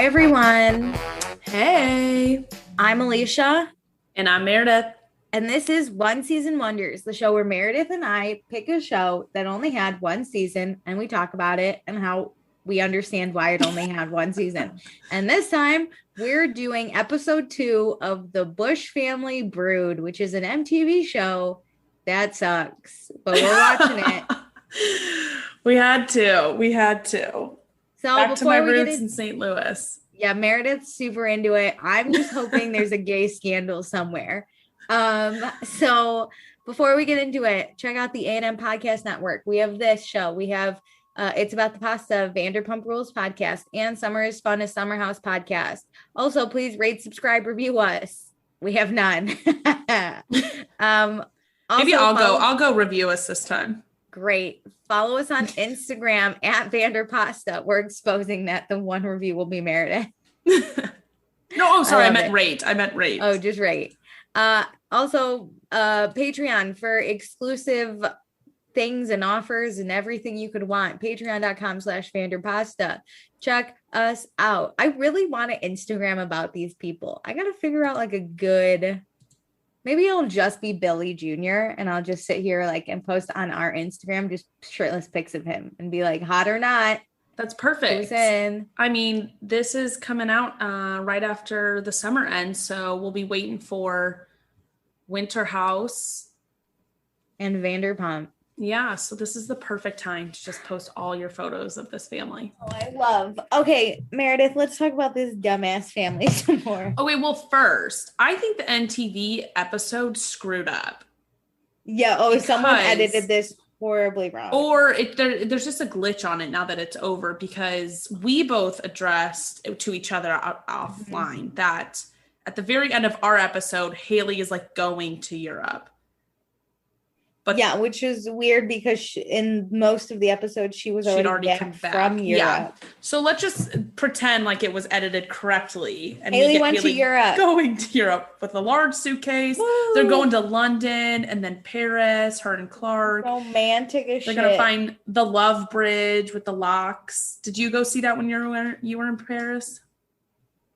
everyone. Hey. I'm Alicia. And I'm Meredith. And this is One Season Wonders, the show where Meredith and I pick a show that only had one season and we talk about it and how we understand why it only had one season. And this time we're doing episode 2 of the Busch family Brewed, which is an MTV show that sucks, but we're watching it. We had to. So back to my roots in St. Louis. Yeah, Meredith's super into it. I'm just hoping there's a gay scandal somewhere. So before we get into it, check out the A&M Podcast Network. We have this show. We have It's About the Pasta, Vanderpump Rules podcast, and Summer is Fun, a Summer House podcast. Also, please rate, subscribe, review us. We have none. Maybe I'll go review us this time. Great. Follow us on Instagram at Vanderpasta. We're exposing that the one review will be Meredith. Sorry. I meant rate. Oh, just rate. Also, Patreon for exclusive things and offers and everything you could want. Patreon.com/Vanderpasta. Check us out. I really want to Instagram about these people. I got to figure out like a good... Maybe it'll just be Billy Jr. and I'll just sit here and post on our Instagram just shirtless pics of him and be like, hot or not. That's perfect. I mean, this is coming out right after the summer ends, so we'll be waiting for Winter House and Vanderpump. Yeah, so this is the perfect time to just post all your photos of this family. Oh, I love. Okay, Meredith, let's talk about this dumbass family some more. Okay, well, first, I think the NTV episode screwed up. Yeah, someone edited this horribly wrong. Or there's just a glitch on it now that it's over, because we both addressed to each other offline that at the very end of our episode, Haley is going to Europe. But yeah, which is weird because in most of the episodes, she'd already come back from Europe. Yeah. So let's just pretend like it was edited correctly. And Haley went to Europe. Going to Europe with a large suitcase. Woo! They're going to London and then Paris, her and Clark. Romantic as shit. They're going to find the Love Bridge with the locks. Did you go see that when you were in Paris?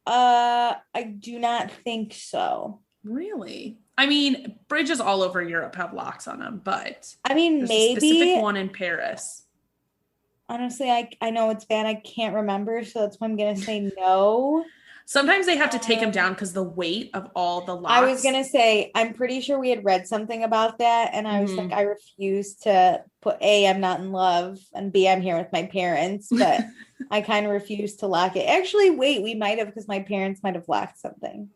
I do not think so. Really? I mean, bridges all over Europe have locks on them, but maybe a specific one in Paris. Honestly, I know it's bad. I can't remember, so that's why I'm gonna say no. Sometimes they have to take them down because the weight of all the locks. I was gonna say I'm pretty sure we had read something about that, and I was like, I refuse to put A, I'm not in love, and B, I'm here with my parents, but I kind of refuse to lock it. Actually, wait, we might have, because my parents might have locked something.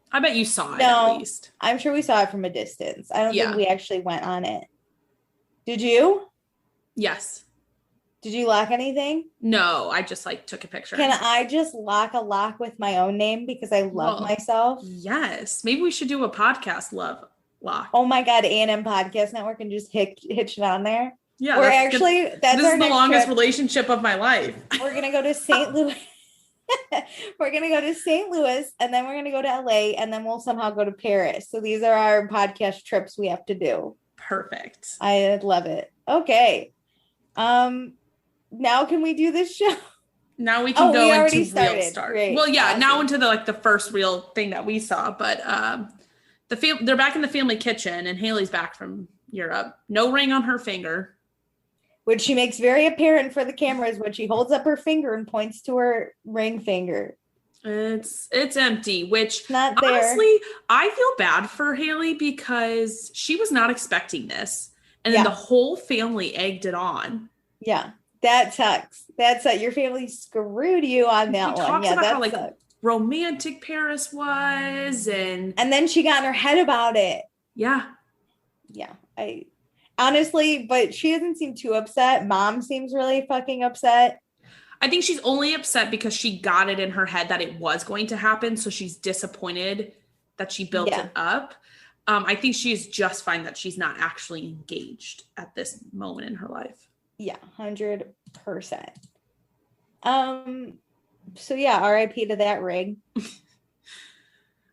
I bet you saw it at least. I'm sure we saw it from a distance. I don't think we actually went on it. Did you? Yes. Did you lock anything? No, I just took a picture. Can I just lock a lock with my own name because I love myself? Yes. Maybe we should do a podcast love lock. Oh my God, A&M Podcast Network and just hitch it on there. Yeah. This is the longest relationship of my life. We're going to go to St. Louis. We're going to go to St. Louis and then we're going to go to LA and then we'll somehow go to Paris. So these are our podcast trips we have to do. Perfect. I love it. Okay. Now can we do this show? Now we can go into real start. Great. Well, yeah, awesome. Now into the first real thing that we saw, but they're back in the family kitchen and Haley's back from Europe. No ring on her finger. Which she makes very apparent for the cameras when she holds up her finger and points to her ring finger. It's empty, which not there. Honestly, I feel bad for Haley because she was not expecting this. And then the whole family egged it on. Yeah, that sucks. Your family screwed you on that one. Talks about how romantic Paris was. And then she got in her head about it. Yeah. Yeah, honestly, but she doesn't seem too upset. Mom seems really fucking upset. I think she's only upset because she got it in her head that it was going to happen. So she's disappointed that she built it up. I think she's just fine that she's not actually engaged at this moment in her life. Yeah, 100%. So yeah, RIP to that ring.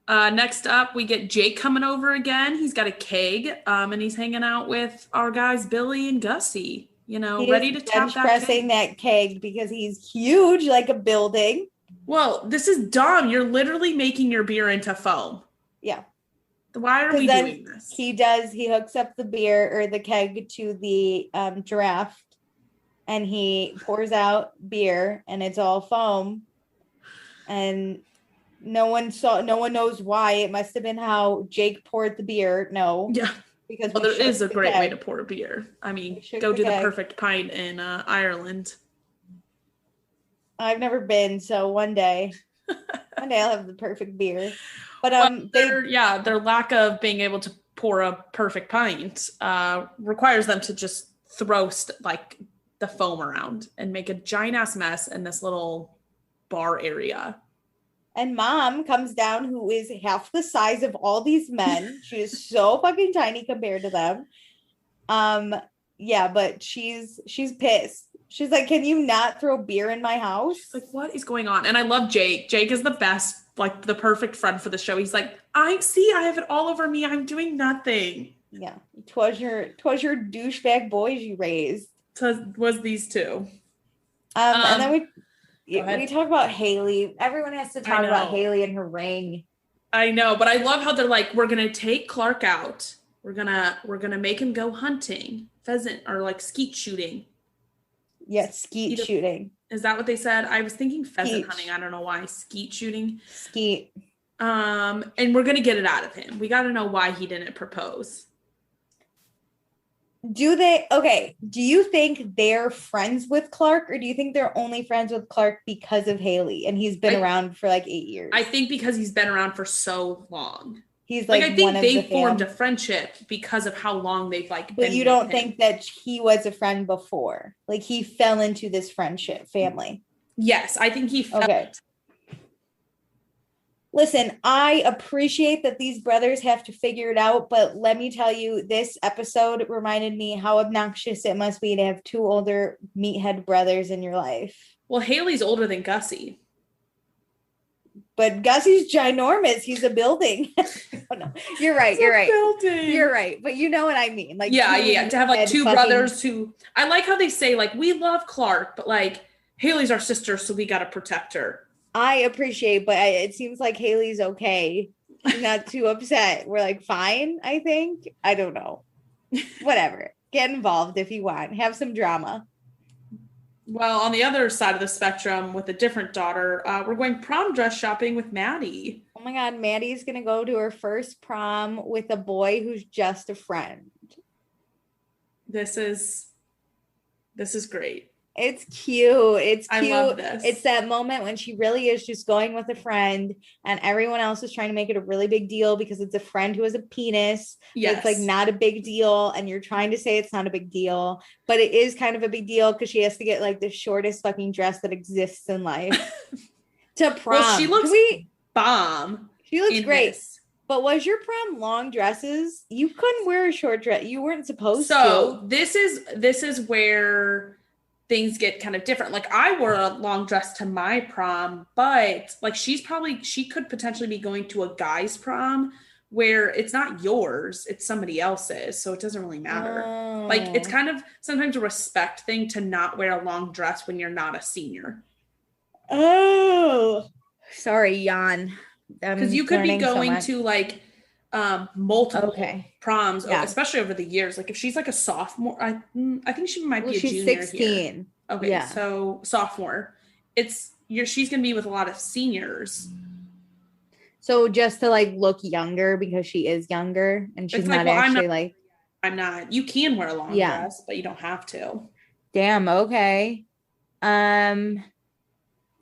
Next up, we get Jake coming over again. He's got a keg, and he's hanging out with our guys, Billy and Gussie. Ready to tap that pressing that keg because he's huge, like a building. Well, this is dumb. You're literally making your beer into foam. Yeah. Why are we doing this? He hooks up the beer or the keg to the draft, and he pours out beer, and it's all foam. And no one knows why. It must have been how Jake poured the beer. No. Yeah. Because there is a great way to pour a beer. I mean, go do the perfect pint in Ireland. I've never been, so one day I'll have the perfect beer. But their lack of being able to pour a perfect pint requires them to just throw the foam around and make a giant ass mess in this little bar area. And Mom comes down, who is half the size of all these men. She is so fucking tiny compared to them. But she's pissed. She's like, can you not throw beer in my house? She's like, what is going on? And I love Jake. Jake is the best, like the perfect friend for the show. He's like, I have it all over me. I'm doing nothing. Yeah. 'Twas your douchebag boys you raised. Was these two. And then we talk about Haley. Everyone has to talk about Haley and her ring. I know, but I love how they're like, we're gonna take Clark out. We're gonna make him go hunting, pheasant or like skeet shooting. Yeah, skeet shooting. Is that what they said? I was thinking pheasant hunting. I don't know why. Skeet shooting. Skeet. And we're gonna get it out of him. We gotta know why he didn't propose. Do you think they're friends with Clark, or do you think they're only friends with Clark because of Haley and he's been around for like 8 years? I think because he's been around for so long. He's like I think they formed a friendship because of how long they've been. But you don't think that he was a friend before? Like he fell into this friendship family? Yes, I think he fell. Okay. Listen, I appreciate that these brothers have to figure it out, but let me tell you, this episode reminded me how obnoxious it must be to have two older meathead brothers in your life. Well, Haley's older than Gussie. But Gussie's ginormous. He's a building. Oh, no. You're right. Building. You're right. But you know what I mean. Like, yeah. To have like two brothers who, I like how they say like, we love Clark, but like Haley's our sister, so we got to protect her. I appreciate, but it seems like Haley's okay. She's not too upset. We're like, fine, I think. I don't know. Whatever. Get involved if you want. Have some drama. Well, on the other side of the spectrum with a different daughter, we're going prom dress shopping with Maddie. Oh my God, Maddie's going to go to her first prom with a boy who's just a friend. This is great. It's cute. It's cute. I love this. It's that moment when she really is just going with a friend and everyone else is trying to make it a really big deal because it's a friend who has a penis. Yes. It's like not a big deal. And you're trying to say it's not a big deal, but it is kind of a big deal because she has to get like the shortest fucking dress that exists in life to prom. Well, she looks bomb. She looks great. This. But was your prom long dresses? You couldn't wear a short dress. You weren't supposed to. So this is where things get kind of different. Like I wore a long dress to my prom, but like she could potentially be going to a guy's prom where it's not yours, it's somebody else's. So it doesn't really matter. Oh. Like it's kind of sometimes a respect thing to not wear a long dress when you're not a senior. Oh, sorry, Jan. Because you could be going to like multiple proms, especially over the years. Like if she's like a sophomore, I think she might be a junior. She's 16. Here. Okay, yeah. So sophomore. She's gonna be with a lot of seniors. So just to like look younger because she is younger and she's not actually I'm not. You can wear a long dress, but you don't have to. Damn. Okay.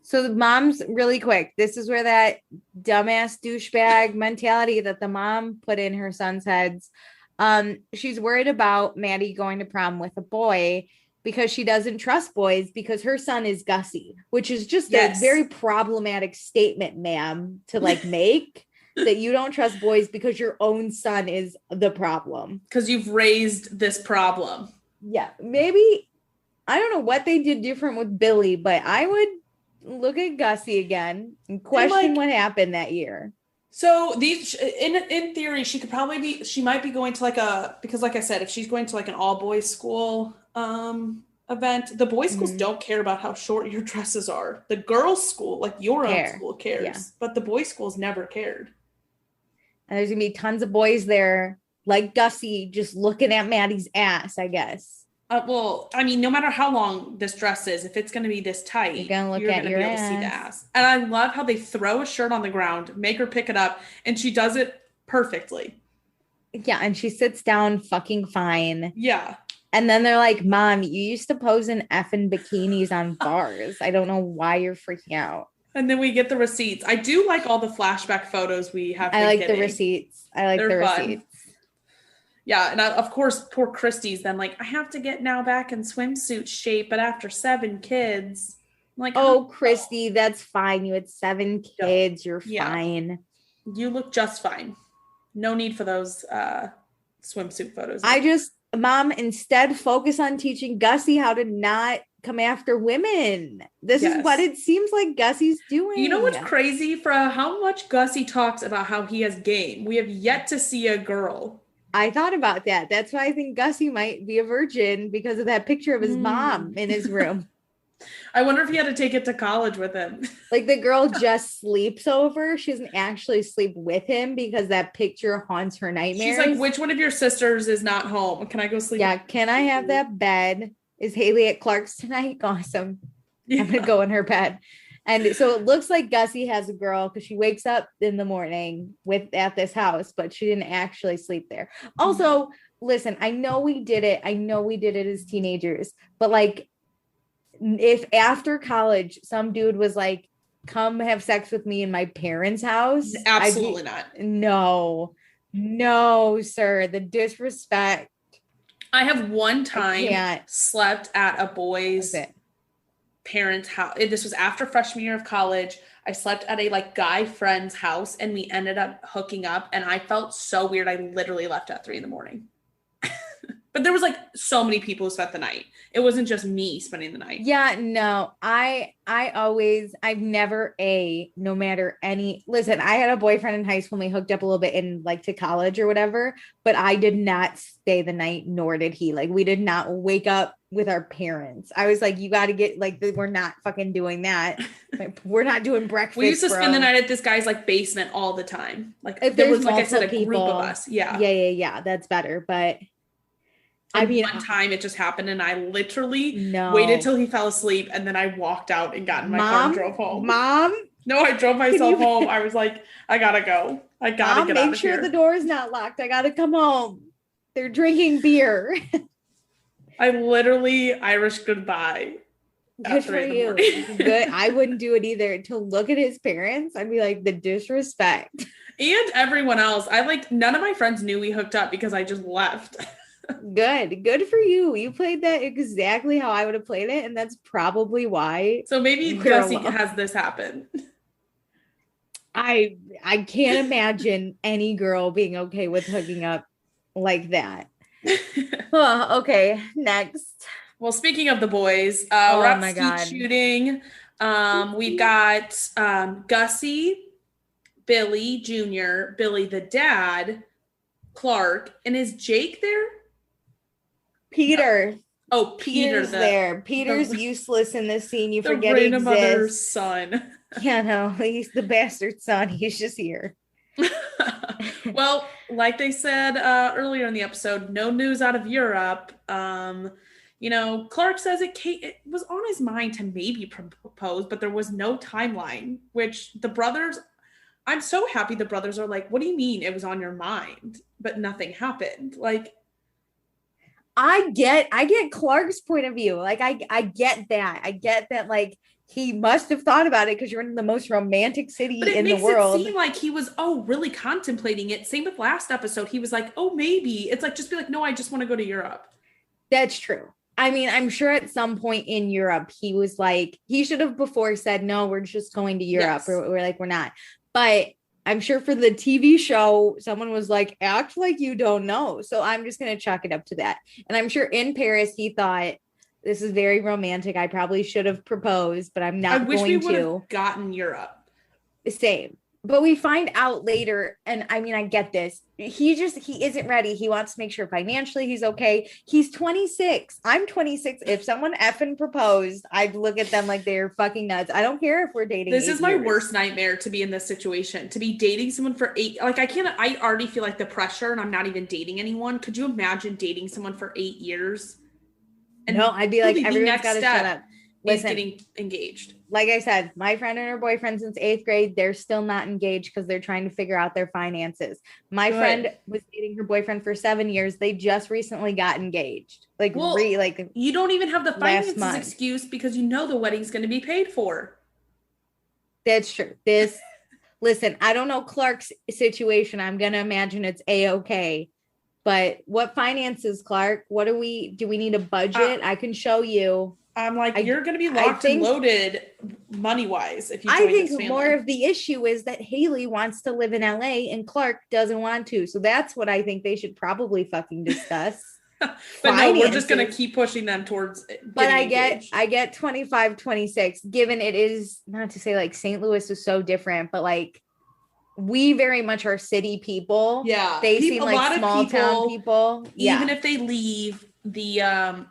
So the mom's really quick. This is where that dumbass douchebag mentality that the mom put in her son's heads. She's worried about Maddie going to prom with a boy because she doesn't trust boys because her son is Gussie, which is just a very problematic statement, ma'am, to like make that you don't trust boys because your own son is the problem. Because you've raised this problem. Yeah, maybe. I don't know what they did different with Billy, but I would look at Gussie again and question what happened that year. So these, in theory, she might be going to because like I said, if she's going to like an all boys school, event. The boys' schools don't care about how short your dresses are. The girls' school, like your own school, cares, but the boys' schools never cared. And there's gonna be tons of boys there, like Gussie, just looking at Maddie's ass, I guess. Well, I mean, no matter how long this dress is, if it's going to be this tight, you're going to be able to see the ass. And I love how they throw a shirt on the ground, make her pick it up, and she does it perfectly. Yeah, and she sits down fucking fine. Yeah. And then they're like, Mom, you used to pose in effing bikinis on bars. I don't know why you're freaking out. And then we get the receipts. I do like all the flashback photos we have. I like the receipts. Receipts. Yeah, and of course, poor Christy's then like, I have to get now back in swimsuit shape, but after 7 kids. I'm like, oh, Christy, that's fine. You had 7 kids. You're fine. You look just fine. No need for those swimsuit photos. Mom, instead focus on teaching Gussie how to not come after women. This is what it seems like Gussie's doing. You know what's crazy? For how much Gussie talks about how he has game, we have yet to see a girl. I thought about that. That's why I think Gussie might be a virgin, because of that picture of his mom in his room. I wonder if he had to take it to college with him. Like the girl just sleeps over. She doesn't actually sleep with him because that picture haunts her nightmares. She's like, which one of your sisters is not home? Can I go sleep? Yeah. Can I have that bed? Is Haley at Clark's tonight? Awesome. Yeah. I'm going to go in her bed. And so it looks like Gussie has a girl because she wakes up in the morning at this house, but she didn't actually sleep there. Also, listen, I know we did it. As teenagers, but like, if after college, some dude was like, come have sex with me in my parents' house. Absolutely not. No, sir. The disrespect. I have one time slept at a boy's parents' house. This was after freshman year of college. I slept at a guy friend's house and we ended up hooking up and I felt so weird. I literally left at 3 a.m. But there was so many people who spent the night. It wasn't just me spending the night. Yeah, no, no matter any, listen, I had a boyfriend in high school and we hooked up a little bit in to college or whatever, but I did not stay the night, nor did he. We did not wake up with our parents. I was like, you got to get we're not fucking doing that. We're not doing breakfast. We used to spend the night at this guy's basement all the time. If there was, I said, a group of us. Yeah. Yeah. That's better. But one time it just happened and I literally waited till he fell asleep and then I walked out and got in my car and drove home. Mom? No, I drove myself home. I was like, I gotta go. I gotta get out of here. Make sure the door is not locked. I gotta come home. They're drinking beer. I literally Irish goodbye. Good for you. Good. I wouldn't do it either. To look at his parents, I'd be like, the disrespect. And everyone else. None of my friends knew we hooked up because I just left. Good for you. You played that exactly how I would have played it, and that's probably why. So maybe Gussie has this happen. I can't imagine any girl being okay with hooking up like that. Oh, okay, next. Well, speaking of the boys, we're at skeet shooting. We've got Gussie, Billy Jr., Billy the dad, Clark, and is Jake there? Peter. Oh, Peter's there. Peter's useless in this scene. You forget he exists. Mother's son. Yeah, no, he's the bastard son. He's just here. Well, like they said earlier in the episode, no news out of Europe. Clark says it was on his mind to maybe propose, but there was no timeline, which the brothers, I'm so happy the brothers are like, what do you mean it was on your mind, but nothing happened? I get Clark's point of view. I get that. I get that, he must have thought about it because you're in the most romantic city in the world. It seem like he was, really contemplating it. Same with last episode. He was like, oh, maybe. It's just be like, no, I just want to go to Europe. That's true. I mean, I'm sure at some point in Europe, he was he should have before said, no, we're just going to Europe. Yes. Or we're not. But I'm sure for the TV show, someone was like, act like you don't know. So I'm just going to chalk it up to that. And I'm sure in Paris, he thought, this is very romantic. I probably should have proposed, but I'm not going to. I wish we would have gotten Europe. Same. But we find out later, and I mean, I get this. He isn't ready. He wants to make sure financially he's okay. He's 26. I'm 26. If someone effing proposed, I'd look at them like they're fucking nuts. I don't care if we're dating. This is my worst nightmare, to be in this situation, to be dating someone for 8. Like, I already feel like the pressure, and I'm not even dating anyone. Could you imagine dating someone for 8 years? And no, I'd be like, everyone's got to shut up. Listen, getting engaged. Like I said, my friend and her boyfriend since 8th grade, they're still not engaged because they're trying to figure out their finances. My friend was dating her boyfriend for 7 years. They just recently got engaged. Like, you don't even have the finances excuse because you know the wedding's going to be paid for. That's true. Listen, I don't know Clark's situation. I'm going to imagine it's A-okay. But what finances, Clark? Do we need a budget? I can show you. I'm like, you're going to be locked and loaded money-wise if you join this family. More of the issue is that Haley wants to live in LA and Clark doesn't want to. So that's what I think they should probably fucking discuss. But no, we're just going to keep pushing them towards But I get 25, 26, given it is, not to say like St. Louis is so different, but like we very much are city people. Yeah. They seem like small town people. Even if they leave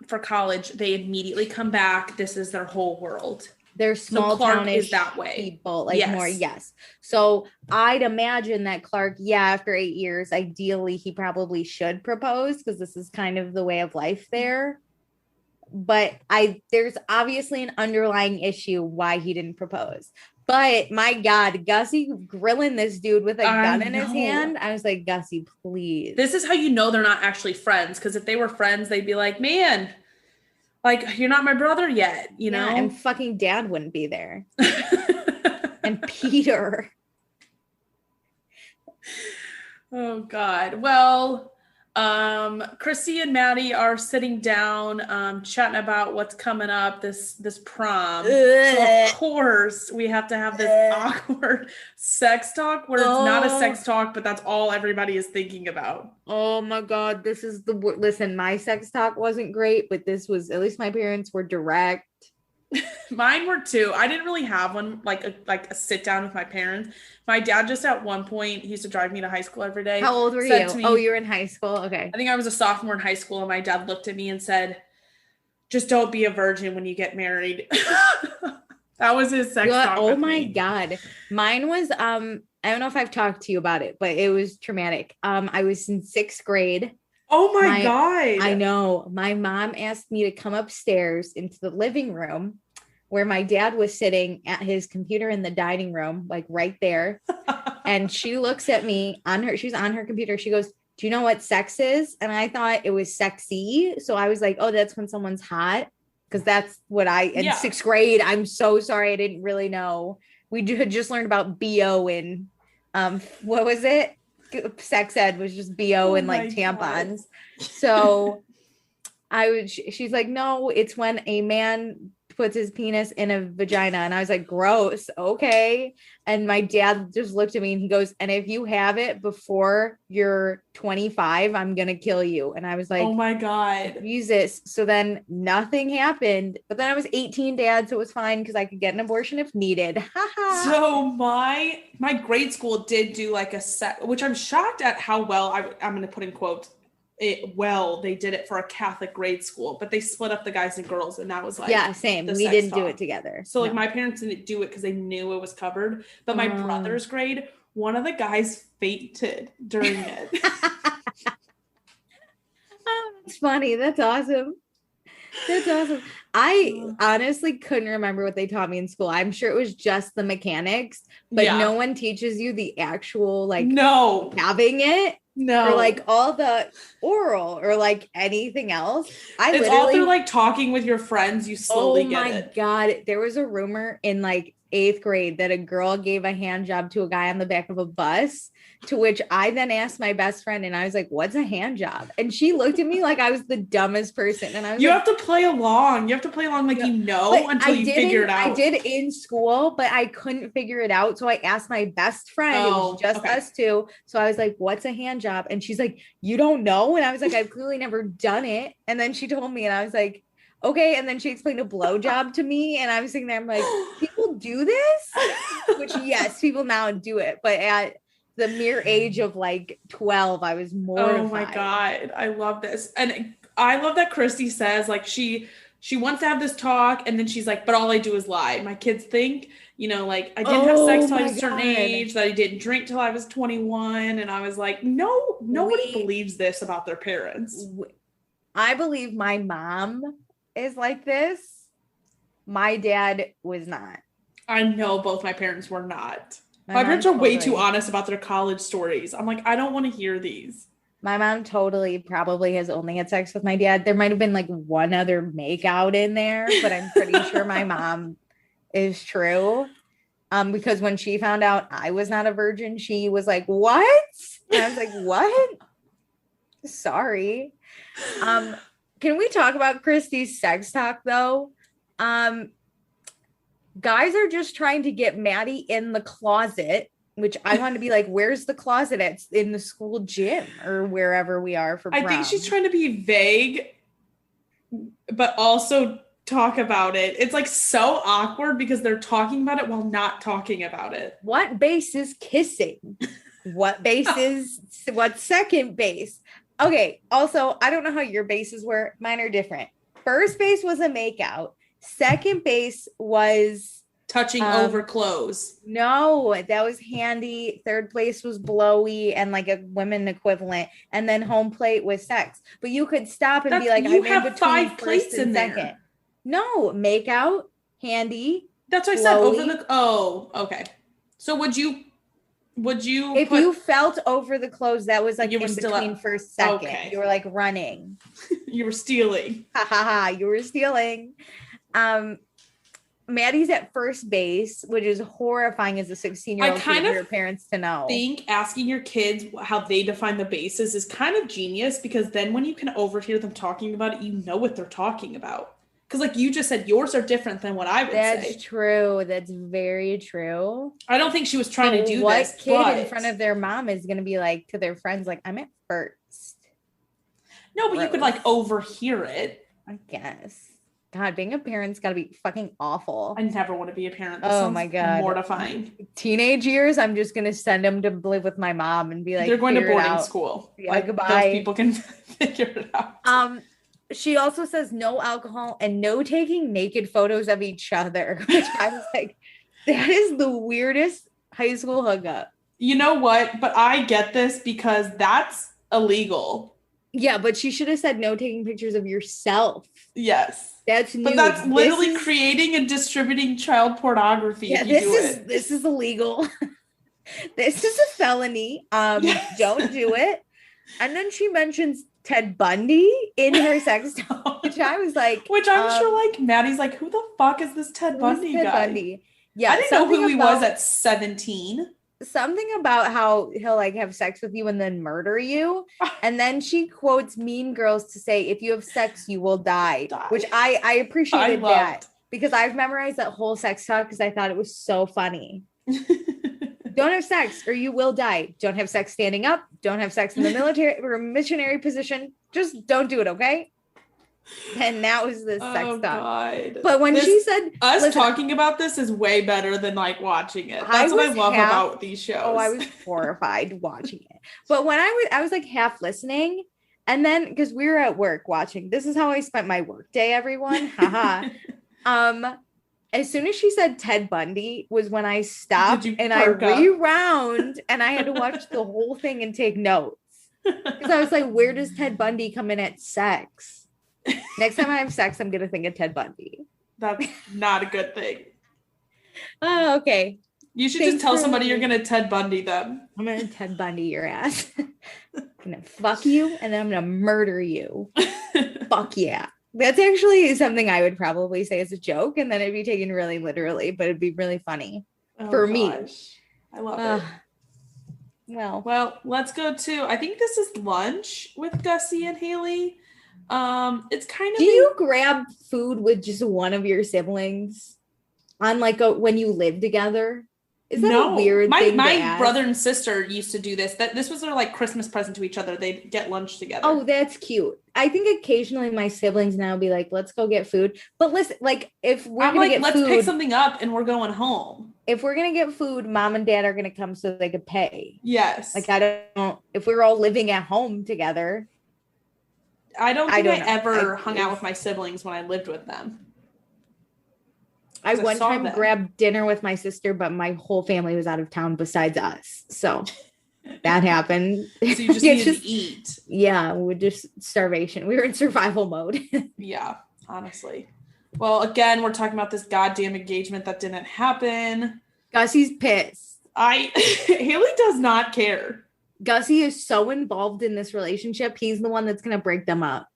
for college, they immediately come back. This is their whole world. They're small townish that way. People, like more. Yes. So I'd imagine that Clark, after 8 years, ideally he probably should propose because this is kind of the way of life there. But there's obviously an underlying issue why he didn't propose. But my God, Gussie grilling this dude with a gun in his hand. I was like, Gussie, please. This is how you know they're not actually friends. Because if they were friends, they'd be like, man, like, you're not my brother yet, you know? And fucking Dad wouldn't be there. And Peter. Oh, God. Well, Chrissy and Maddie are sitting down, chatting about what's coming up, this prom. So of course we have to have this awkward sex talk where it's not a sex talk, but that's all everybody is thinking about. Oh my God. This is listen, my sex talk wasn't great, but this was, at least my parents were direct. Mine were too. I didn't really have one like a sit down with my parents. My dad just at one point, he used to drive me to high school every day. How old were you? You were in high school. Okay. I think I was a sophomore in high school, and my dad looked at me and said, "Just don't be a virgin when you get married." That was his sex talk. Oh my God. Mine was I don't know if I've talked to you about it, but it was traumatic. I was in 6th grade. Oh my God. I know. My mom asked me to come upstairs into the living room where my dad was sitting at his computer in the dining room, like right there. And she looks at me she's on her computer. She goes, "Do you know what sex is?" And I thought it was sexy. So I was like, oh, that's when someone's hot. Cause that's what in 6th grade. I'm so sorry. I didn't really know. We had just learned about BO and what was it? Sex ed was just BO and like tampons. God. So she's like, "No, it's when a man puts his penis in a vagina." And I was like, "Gross." Okay. And my dad just looked at me and he goes, "And if you have it before you're 25, I'm going to kill you." And I was like, oh my God, Jesus. So then nothing happened, but then I was 18, Dad. So it was fine because I could get an abortion if needed. So my grade school did do like a set, which I'm shocked at how well I'm going to put in quotes. They did it for a Catholic grade school, but they split up the guys and girls, and that was like same. We didn't do it together. So like my parents didn't do it because they knew it was covered. But my brother's grade, one of the guys fainted during it. Oh, that's funny. That's awesome. That's awesome. I honestly couldn't remember what they taught me in school. I'm sure it was just the mechanics, but no one teaches you the actual having it. No. Or like all the oral or like anything else. It's all through like talking with your friends. You slowly get it. Oh my God. There was a rumor in like 8th grade that a girl gave a hand job to a guy on the back of a bus, to which I then asked my best friend and I was like, "What's a hand job?" And she looked at me like I was the dumbest person. And I was have to play along. You have to play along until you figure it out. I did in school, but I couldn't figure it out. So I asked my best friend. It was just us two. So I was like, "What's a hand job?" And she's like, "You don't know?" And I was like, "I've clearly never done it." And then she told me and I was like, "Okay." And then she explained a blowjob to me. And I was sitting there, I'm like, people do this? Which, yes, people now do it. But at the mere age of like 12, I was mortified. Oh my God. I love this. And I love that Christy says, like, she wants to have this talk, and then she's like, but all I do is lie. My kids think, you know, like, I didn't have sex till I was a certain age, that I didn't drink till I was 21. And I was like, no, nobody believes this about their parents. I believe my mom is like this. My dad was not. I know both my parents were not. My parents are way too honest about their college stories. I'm like, I don't want to hear these. My mom totally probably has only had sex with my dad. There might have been like one other make out in there, but I'm pretty sure my mom is true. Because when she found out I was not a virgin, she was like, what? And I was like, what? Sorry. Can we talk about Christy's sex talk though? Guys are just trying to get Maddie in the closet, which I want to be like, where's the closet? It's in the school gym or wherever we are for prom. I think she's trying to be vague, but also talk about it. It's like so awkward because they're talking about it while not talking about it. What base is kissing? What base is what second base? Okay. Also, I don't know how your bases were. Mine are different. First base was a makeout. Second base was touching over clothes. No, that was handy. Third place was blowy and like a women equivalent. And then home plate was sex. But you could stop and be like, you have 5 plates in second. There. No, makeout, handy. That's what I said. Over the okay. So would you if you felt over the clothes, that was like you were in still between first, second. Okay. You were like running. You were stealing. Ha ha ha. You were stealing. Maddie's at first base, which is horrifying as a 16-year-old kid for your parents to know. I think asking your kids how they define the bases is kind of genius, because then when you can overhear them talking about it, you know what they're talking about. Because like you just said, yours are different than what I would say. That's true. That's very true. I don't think she was trying to do this. What kid in front of their mom is going to be like to their friends, like, I'm at first? No, but you could like overhear it. I guess. God, being a parent's got to be fucking awful. I never want to be a parent. This my God. Mortifying. Teenage years, I'm just going to send them to live with my mom and be like, they're going to boarding school. Yeah, like, goodbye. Those people can figure it out. She also says no alcohol and no taking naked photos of each other, which I was like, that is the weirdest high school hookup. You know what? But I get this because that's illegal. Yeah, but she should have said no taking pictures of yourself. Yes. That's new. But that's literally creating and distributing child pornography. Yeah, this is illegal. This is a felony. Yes. Don't do it. And then she mentions Ted Bundy in her sex talk, which I was like, which I'm sure like Maddie's like, who the fuck is this Ted Bundy guy? Bundy? Yeah, I didn't know who he was at 17. Something about how he'll like have sex with you and then murder you. And then she quotes Mean Girls to say, if you have sex, you will die. Which I appreciated that because I've memorized that whole sex talk because I thought it was so funny. Don't have sex or you will die. Don't have sex standing up. Don't have sex in the military or missionary position. Just don't do it, okay? And that was the sex talk. God. But when she said us talking about this is way better than like watching it. That's what I love about these shows. Oh, I was horrified watching it. But when I was like half listening, and then because we were at work watching, this is how I spent my work day, everyone. Haha. As soon as she said Ted Bundy was when I stopped and I rewound and I had to watch the whole thing and take notes. Because I was like, where does Ted Bundy come in at sex? Next time I have sex, I'm going to think of Ted Bundy. That's not a good thing. Oh, okay. You should just tell somebody you're going to Ted Bundy them. I'm going to Ted Bundy your ass. I'm going to fuck you and then I'm going to murder you. Fuck yeah. That's actually something I would probably say as a joke, and then it'd be taken really literally, but it'd be really funny for me. I love it. Well, let's go to, I think this is lunch with Gussie and Haley. It's kind of. Do you grab food with just one of your siblings on like when you live together? Is that a weird thing my to ask? brother and sister used to do this. This was their like Christmas present to each other. They'd get lunch together. Oh, that's cute. I think occasionally my siblings now be like, let's go get food. But listen, like if we're I'm gonna like, get let's food, pick something up and we're going home. if we're gonna get food, mom and dad are gonna come so they could pay. Yes. Like I don't if we were all living at home together. I don't think I ever hung out with my siblings when I lived with them. I one time grabbed dinner with my sister, but my whole family was out of town besides us. So that happened. So you just needed to eat. Yeah, we just starvation. We were in survival mode. Yeah, honestly. Well, again, we're talking about this goddamn engagement that didn't happen. Gussie's pissed. Haley does not care. Gussie is so involved in this relationship. He's the one that's going to break them up.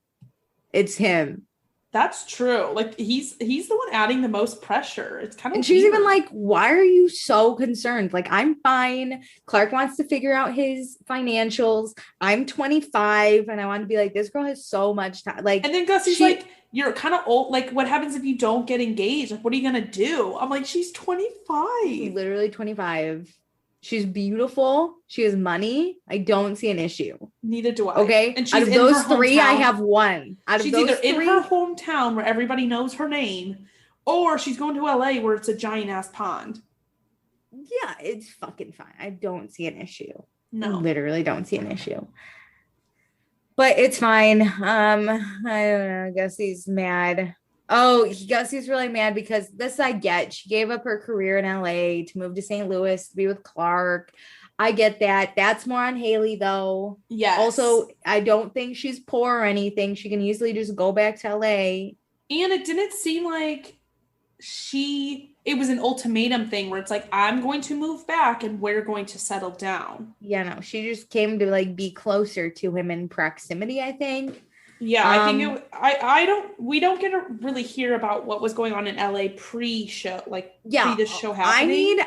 It's him. That's true. Like he's the one adding the most pressure. It's kind of And she's even like, why are you so concerned? Like, I'm fine. Clark wants to figure out his financials. I'm 25 and I want to be like, this girl has so much time. Like, and then Gussie's like, you're kind of old. Like, what happens if you don't get engaged? Like, what are you going to do? I'm like, she's 25. Literally 25. She's beautiful. She has money. I don't see an issue. Neither do I. Okay. And she's out of those three, I have one. She's either in her hometown where everybody knows her name, or she's going to LA where it's a giant ass pond. Yeah, it's fucking fine. I don't see an issue. No. I literally don't see an issue. But it's fine. I don't know. I guess he's mad. Oh, Gussie's really mad because this I get. She gave up her career in LA to move to St. Louis to be with Clark. I get that. That's more on Haley, though. Yes. Also, I don't think she's poor or anything. She can easily just go back to LA. And it didn't seem like it was an ultimatum thing where it's like, I'm going to move back and we're going to settle down. Yeah, no. She just came to like be closer to him in proximity, I think. Yeah, I think we don't get to really hear about what was going on in LA pre-show, pre the show happening.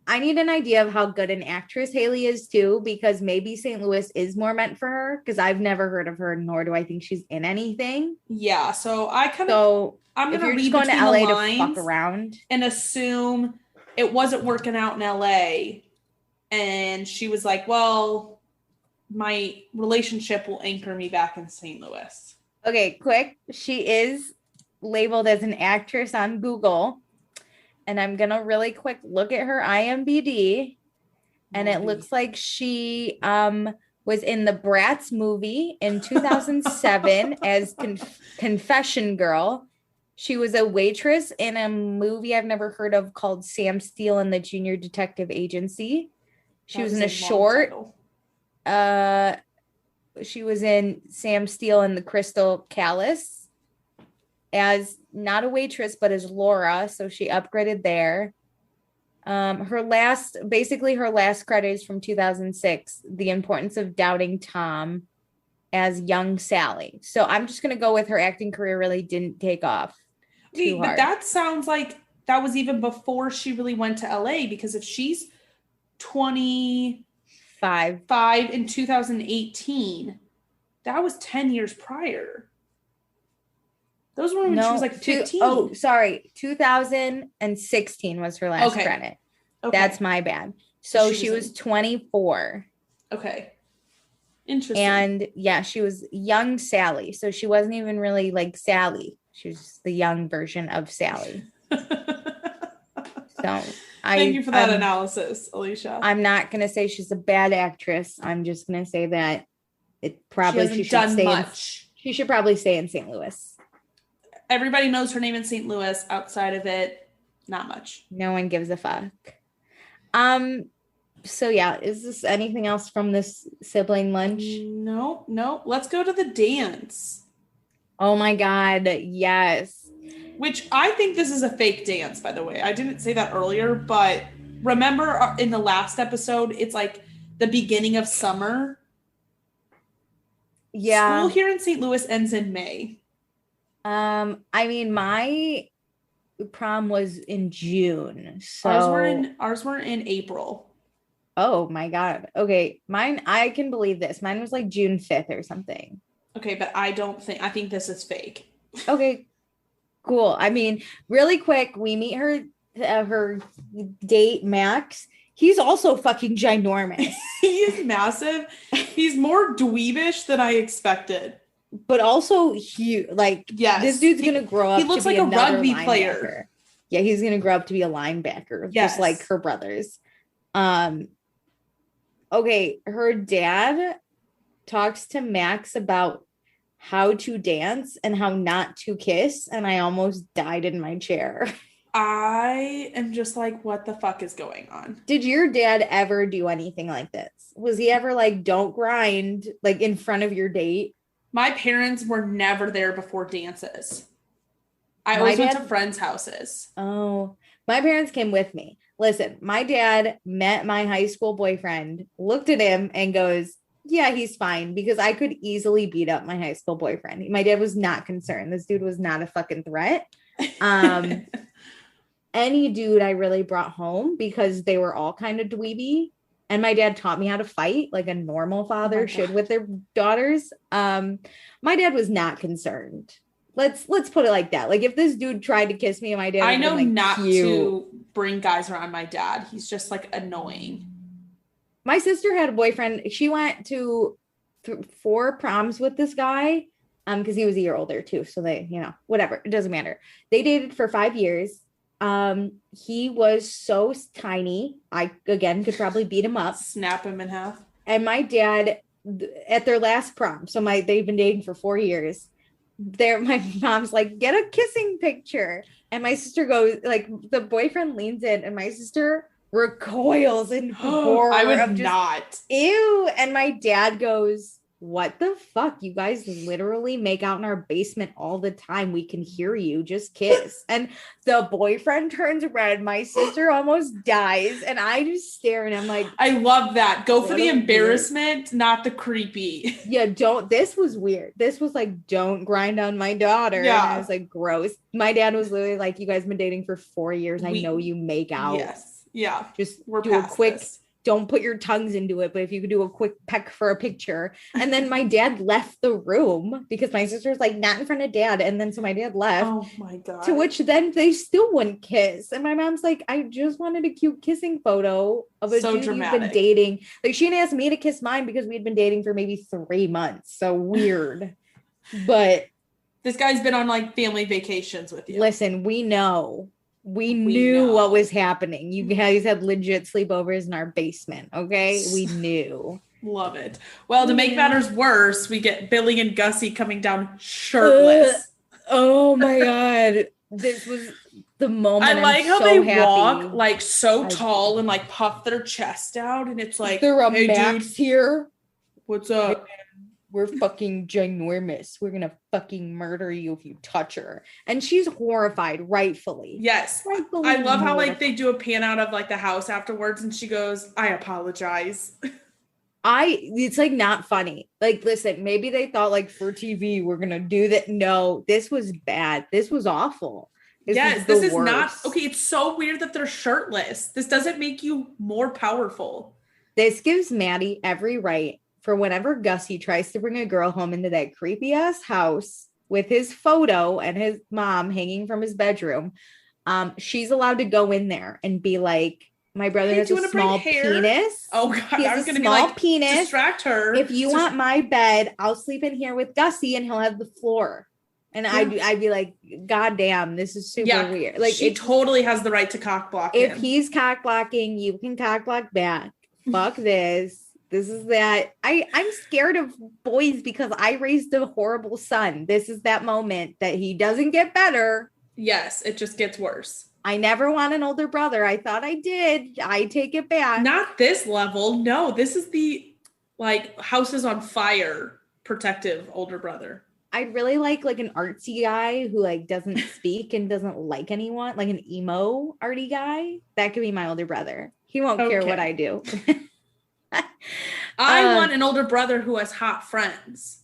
I need an idea of how good an actress Haley is too, because maybe St. Louis is more meant for her, because I've never heard of her, nor do I think she's in anything. Yeah, so I'm gonna read going to between LA the lines to fuck around and assume it wasn't working out in LA, and she was like, well, my relationship will anchor me back in St. Louis. Okay, quick. She is labeled as an actress on Google. And I'm going to really quick look at her IMDb. And it looks like she was in the Bratz movie in 2007 as Confession Girl. She was a waitress in a movie I've never heard of called Sam Steele and the Junior Detective Agency. She was in a short. She was in Sam Steele and the Crystal Callus as not a waitress, but as Laura. So she upgraded there. Her last credit is from 2006, The Importance of Doubting Tom, as young Sally. So I'm just going to go with her acting career really didn't take off too hard. But that sounds like that was even before she really went to LA, because if she's 25 in 2018, that was 10 years prior. Those were when she was like 15. 2016 was her last credit. Okay. That's my bad. So she was 24. Okay. Interesting. And yeah, she was young Sally. So she wasn't even really like Sally. She was the young version of Sally. Thank you for that analysis, Alicia. I'm not going to say she's a bad actress. I'm just going to say that she should probably stay in St. Louis. Everybody knows her name in St. Louis. Outside of it, not much. No one gives a fuck. So yeah, is this anything else from this sibling lunch? No. Let's go to the dance. Oh my God, yes. Which I think this is a fake dance, by the way. I didn't say that earlier, but remember in the last episode, it's like the beginning of summer. Yeah. School here in St. Louis ends in May. I mean, my prom was in June. So ours were in April. Oh my God. Okay. Mine, I can believe this. Mine was like June 5th or something. Okay, but I think this is fake. Okay. Cool. I mean, really quick, we meet her her date Max, he's also fucking ginormous. He is massive. He's more dweebish than I expected. But also yes, this dude's gonna grow up. He looks to be like a rugby linebacker. player. Yeah, he's gonna grow up to be a linebacker, just like her brothers. Okay, her dad talks to Max about how to dance and how not to kiss, and I almost died in my chair. I am just like, what the fuck is going on? Did your dad ever do anything like this? Was he ever like, don't grind, like in front of your date? My parents were never there before dances. I always went to friends' houses. Oh, my parents came with me. Listen, my dad met my high school boyfriend, looked at him and goes, yeah, he's fine, because I could easily beat up my high school boyfriend. My dad was not concerned. This dude was not a fucking threat. Any dude I really brought home, because they were all kind of dweeby. And my dad taught me how to fight like a normal father should with their daughters. My dad was not concerned. Let's put it like that. Like if this dude tried to kiss me and my dad, I know like, not to bring guys around my dad. He's just like annoying. My sister had a boyfriend. She went to 4 proms with this guy because he was a year older too. So they, whatever. It doesn't matter. They dated for 5 years. He was so tiny. I, again, could probably beat him up. Snap him in half. And my dad, at their last prom, so they've been dating for 4 years. My mom's like, get a kissing picture. And my sister goes, like, the boyfriend leans in and my sister recoils in horror. I would not. Ew. And my dad goes, what the fuck? You guys literally make out in our basement all the time. We can hear you. Just kiss. And the boyfriend turns red. My sister almost dies. And I just stare and I'm like, I love that. Go for the embarrassment, not the creepy. Yeah, this was weird. This was like, don't grind on my daughter. Yeah. And I was like, gross. My dad was literally like, you guys have been dating for 4 years. I know you make out. Yes. Yeah. Just do a quick... Don't put your tongues into it, but if you could do a quick peck for a picture. And then my dad left the room because my sister was like, not in front of dad. And then so my dad left. Oh my God. To which then they still wouldn't kiss. And my mom's like, I just wanted a cute kissing photo of a dude you've been dating. Like she didn't ask me to kiss mine because we had been dating for maybe 3 months. So weird. But this guy's been on like family vacations with you. Listen, we know. We knew what was happening. You guys had legit sleepovers in our basement, okay? We knew. Love it. Well, to make matters worse, we get Billy and Gussie coming down shirtless. Oh my God. This was the moment. I like how they walk like so tall and like puff their chest out. And it's like, there a Max here? What's up? We're fucking ginormous. We're gonna fucking murder you if you touch her. And she's horrified, rightfully. Yes. I love how like they do a pan out of like the house afterwards and she goes, I apologize. It's like not funny. Like, listen, maybe they thought like for TV we're gonna do that. No, this was bad. This was awful. This is not okay. It's so weird that they're shirtless. This doesn't make you more powerful. This gives Maddie every right for whenever Gussie tries to bring a girl home into that creepy ass house with his photo and his mom hanging from his bedroom, she's allowed to go in there and be like, my brother has a small penis. Oh God, I was going to be like, penis. Distract her. If you want my bed, I'll sleep in here with Gussie and he'll have the floor. And I'd be like, God damn, this is super weird. Like she totally has the right to cock block him. If he's cock blocking, you can cock block back. Fuck this. This is that. I'm scared of boys because I raised a horrible son. This is that moment that he doesn't get better. Yes, it just gets worse. I never want an older brother. I thought I did. I take it back. Not this level. No, this is the like houses on fire protective older brother. I'd really like an artsy guy who like doesn't speak and doesn't like anyone, like an emo arty guy. That could be my older brother. He won't care what I do. I want an older brother who has hot friends.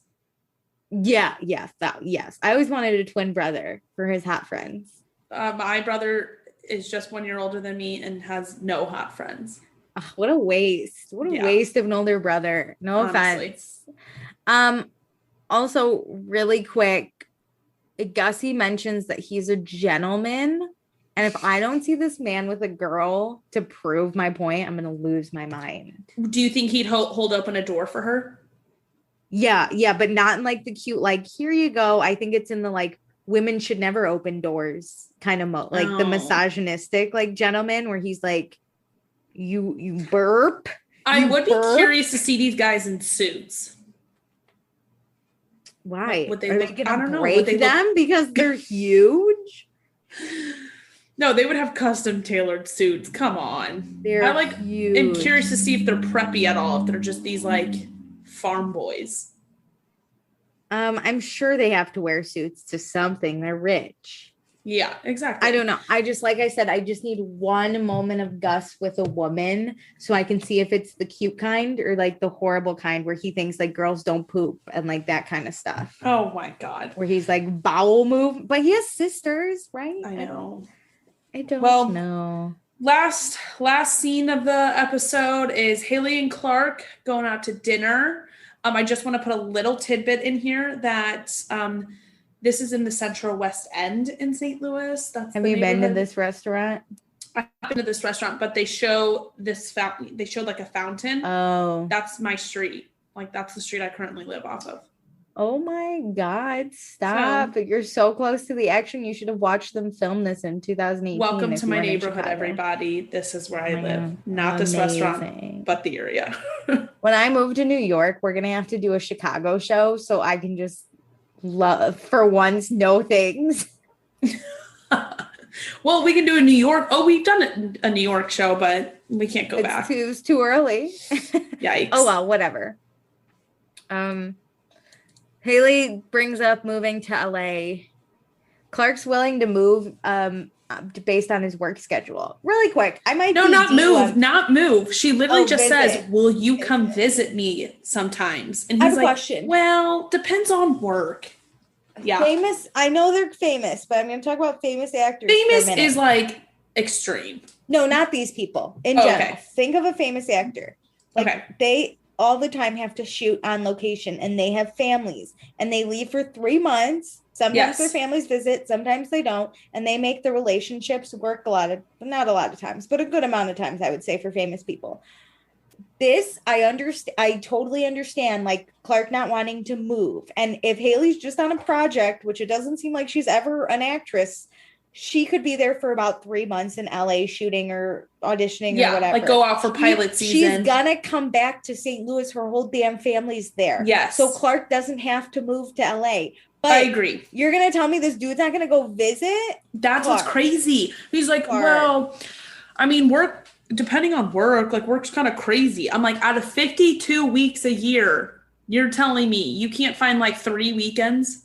Yes. I always wanted a twin brother for his hot friends. My brother is just 1 year older than me and has no hot friends. Oh, what a waste. What a waste of an older brother. No offense. Also, really quick, Gussie mentions that he's a gentleman. And if I don't see this man with a girl to prove my point, I'm going to lose my mind. Do you think he'd hold open a door for her? Yeah, but not in like the cute, like, here you go. I think it's in the like, women should never open doors kind of like the misogynistic like gentleman where he's like, you burp. I would be curious to see these guys in suits. Why? Would they Are look, they I gonna don't know. break them because they're huge? No, they would have custom tailored suits. Come on. They're huge. I'm curious to see if they're preppy at all, if they're just these like farm boys. I'm sure they have to wear suits to something. They're rich. Yeah, exactly. I don't know. I just, like I said, I just need one moment of Gus with a woman so I can see if it's the cute kind or like the horrible kind where he thinks like girls don't poop and like that kind of stuff. Oh my God. Where he's like bowel move, but he has sisters, right? I know. I don't know. Last scene of the episode is Haley and Clark going out to dinner. I just want to put a little tidbit in here that this is in the Central West End in St. Louis. Have you been to this restaurant? I've been to this restaurant, but they show this fountain. They showed like a fountain. Oh, that's my street. Like that's the street I currently live off of. Oh my God, stop. You're so close to the action. You should have watched them film this in 2018. Welcome to my neighborhood, everybody. This is where I live. Not this restaurant, but the area. When I move to New York, we're going to have to do a Chicago show so I can just for once, know things. Well, we can do a New York. Oh, we've done a New York show, but we can't go back. It's too early. Yikes. Oh, well, whatever. Haley brings up moving to LA. Clark's willing to move based on his work schedule. Really quick. Not move. She literally just says, will you come visit me sometimes? And he's I have a question. Well, depends on work. Yeah. Famous. I know they're famous, but I'm going to talk about famous actors. Famous is like extreme. No, not these people. In general. Okay. Think of a famous actor. They all the time have to shoot on location and they have families and they leave for 3 months. Sometimes their families visit, sometimes they don't. And they make the relationships work not a lot of times, but a good amount of times, I would say, for famous people. This, I totally understand, like Clark not wanting to move. And if Haley's just on a project, which it doesn't seem like she's ever an actress, she could be there for about 3 months in LA shooting or auditioning or whatever. Like go out for pilot season. She's gonna come back to St. Louis. Her whole damn family's there. Yes. So Clark doesn't have to move to LA. But I agree. You're gonna tell me this dude's not gonna go visit? That's Clark. What's crazy. He's like, Clark. Well, I mean, work, depending on work, like work's kind of crazy. I'm like, out of 52 weeks a year, you're telling me you can't find like 3 weekends?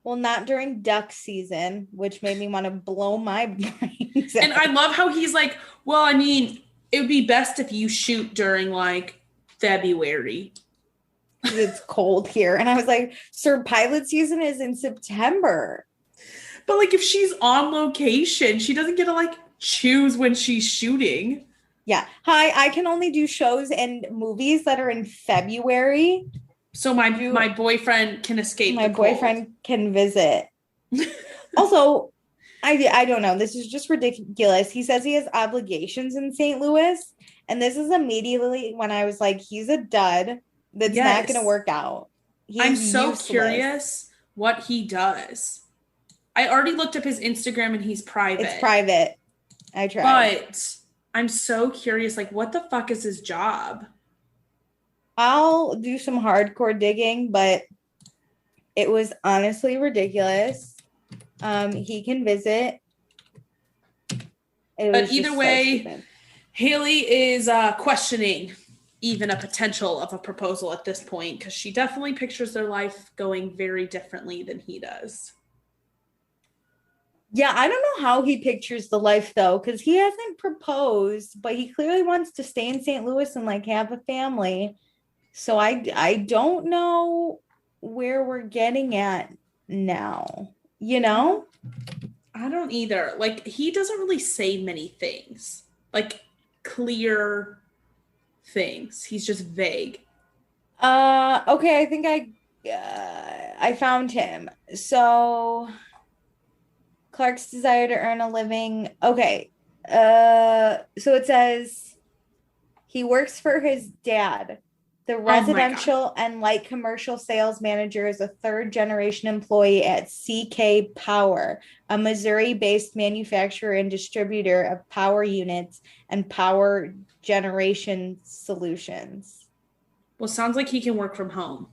Well, not during duck season, which made me want to blow my brains out. And I love how he's like, well, I mean, it would be best if you shoot during like February. It's cold here. And I was like, sir, pilot season is in September. But like if she's on location, she doesn't get to like choose when she's shooting. Yeah. Hi, I can only do shows and movies that are in February. So my boyfriend can escape. My boyfriend can visit. Also, I don't know. This is just ridiculous. He says he has obligations in St. Louis. And this is immediately when I was like, he's a dud. That's not going to work out. I'm so curious what he does. I already looked up his Instagram and he's private. It's private. I tried. But I'm so curious, like, what the fuck is his job? I'll do some hardcore digging, but it was honestly ridiculous. He can visit. But either way, Haley is questioning even a potential of a proposal at this point because she definitely pictures their life going very differently than he does. Yeah, I don't know how he pictures the life though, because he hasn't proposed, but he clearly wants to stay in St. Louis and like have a family. So I don't know where we're getting at now, you know? I don't either. Like, he doesn't really say many things, like clear things. He's just vague. Okay, I think I found him. So Clark's desire to earn a living. Okay. So it says he works for his dad. The residential and light commercial sales manager is a third-generation employee at CK Power, a Missouri-based manufacturer and distributor of power units and power generation solutions. Well, sounds like he can work from home.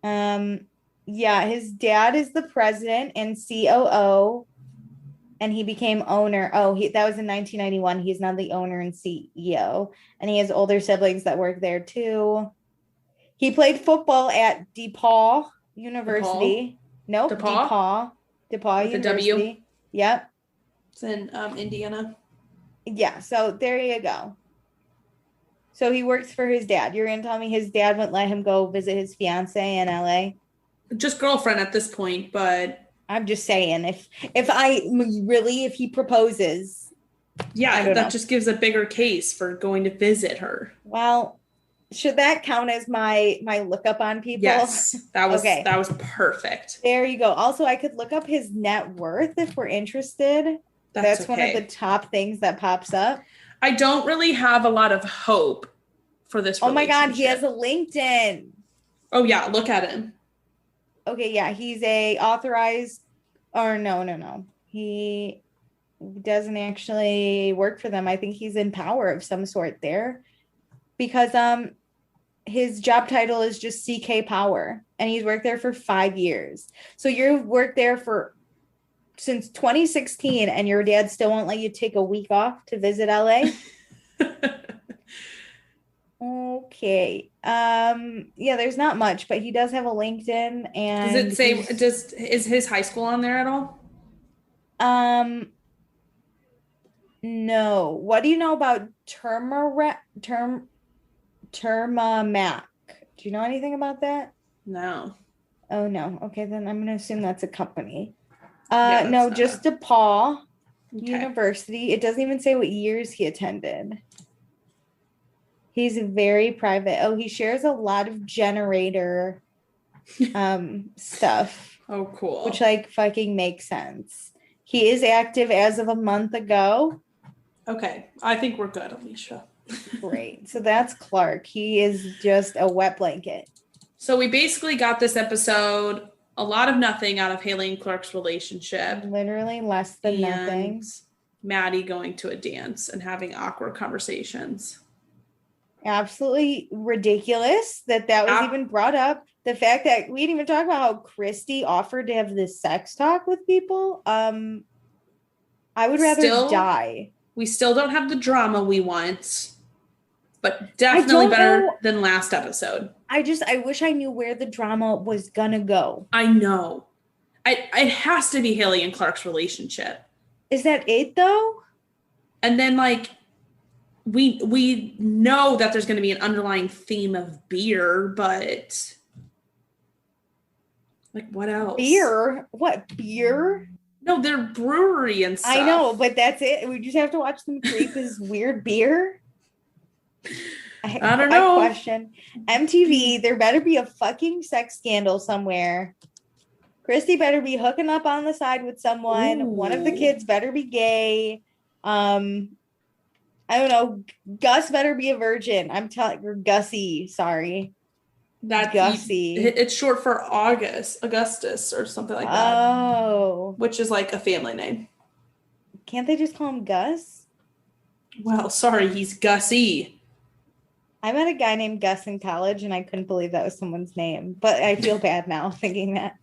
Yeah, his dad is the president and COO, and he became owner. Oh, that was in 1991. He's now the owner and CEO, and he has older siblings that work there too. He played football at DePaul University. Nope, DePaul University. W. Yep. It's in Indiana. Yeah, so there you go. So he works for his dad. You're going to tell me his dad wouldn't let him go visit his fiance in LA? Just girlfriend at this point, but I'm just saying, if he proposes. Yeah, that just gives a bigger case for going to visit her. Well, should that count as my lookup on people? Yes, that was okay. That was perfect. There you go. Also, I could look up his net worth if we're interested. That's okay. One of the top things that pops up. I don't really have a lot of hope for this. Oh my God, he has a LinkedIn. Oh yeah, look at him. Okay, yeah, he's a authorized, or no. He doesn't actually work for them. I think he's in power of some sort there because his job title is just CK Power and he's worked there for 5 years. So you've worked there since 2016 and your dad still won't let you take a week off to visit LA? Okay. Yeah, there's not much, but he does have a LinkedIn. And does it say is his high school on there at all? No. What do you know about Termamac? Do you know anything about that? No. Oh no. Okay, then I'm gonna assume that's a company. No, just DePaul University. It doesn't even say what years he attended. He's very private. Oh, he shares a lot of generator stuff. Oh, cool. Which fucking makes sense. He is active as of a month ago. Okay. I think we're good, Alicia. Great. So that's Clark. He is just a wet blanket. So we basically got this episode a lot of nothing out of Haley and Clark's relationship. Literally less than nothing. Maddie going to a dance and having awkward conversations. Absolutely ridiculous that was even brought up. The fact that we didn't even talk about how Christy offered to have this sex talk with people. I would rather die. We still don't have the drama we want, but definitely better than last episode. I wish I knew where the drama was gonna go. I know. It has to be Haley and Clark's relationship. Is that it though? And then we know that there's going to be an underlying theme of beer, but what else? Beer? What beer? No, they're brewery and stuff. I know, but that's it. We just have to watch them create this weird beer. I don't know. Question. MTV, there better be a fucking sex scandal somewhere. Christy better be hooking up on the side with someone. Ooh. One of the kids better be gay. I don't know. Gus better be a virgin. I'm telling you, Gussie. Sorry. That's Gussie. It's short for Augustus or something like that. Oh. Which is a family name. Can't they just call him Gus? Well, sorry, he's Gussie. I met a guy named Gus in college and I couldn't believe that was someone's name. But I feel bad now thinking that.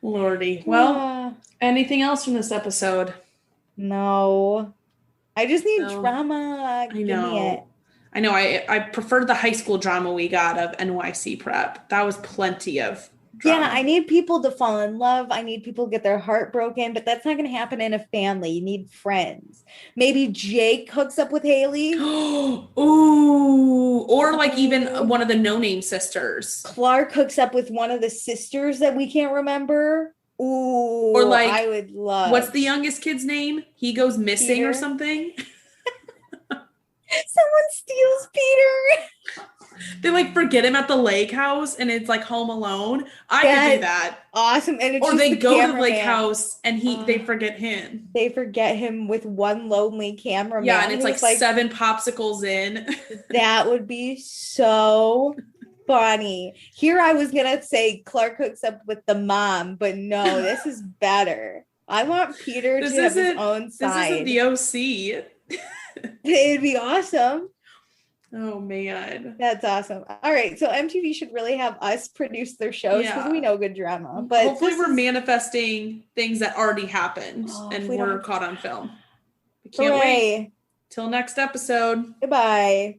Lordy. Well, anything else from this episode? No. I just need drama. I know. I preferred the high school drama we got of NYC prep. That was plenty of drama. Yeah, I need people to fall in love. I need people to get their heart broken, but that's not going to happen in a family. You need friends. Maybe Jake hooks up with Haley. Ooh. Or even one of the no-name sisters. Clark hooks up with one of the sisters that we can't remember. Ooh, or I would love. What's the youngest kid's name? He goes missing Peter? Or something. Someone steals Peter. They like forget him at the lake house and it's like Home Alone. I could do that. Awesome. And it's or just they the go to the cameraman. lake house and they forget him. They forget him with one lonely cameraman. Yeah, and it's like 7 popsicles in. That would be so funny. Here I was gonna say Clark hooks up with the mom, but no, this is better. I want Peter to have his own side. This isn't the OC. It'd be awesome. Oh man, that's awesome. All right, so MTV should really have us produce their shows because we know good drama. But hopefully we're manifesting things that already happened and we're caught on film. We can't wait. Till next episode. Goodbye.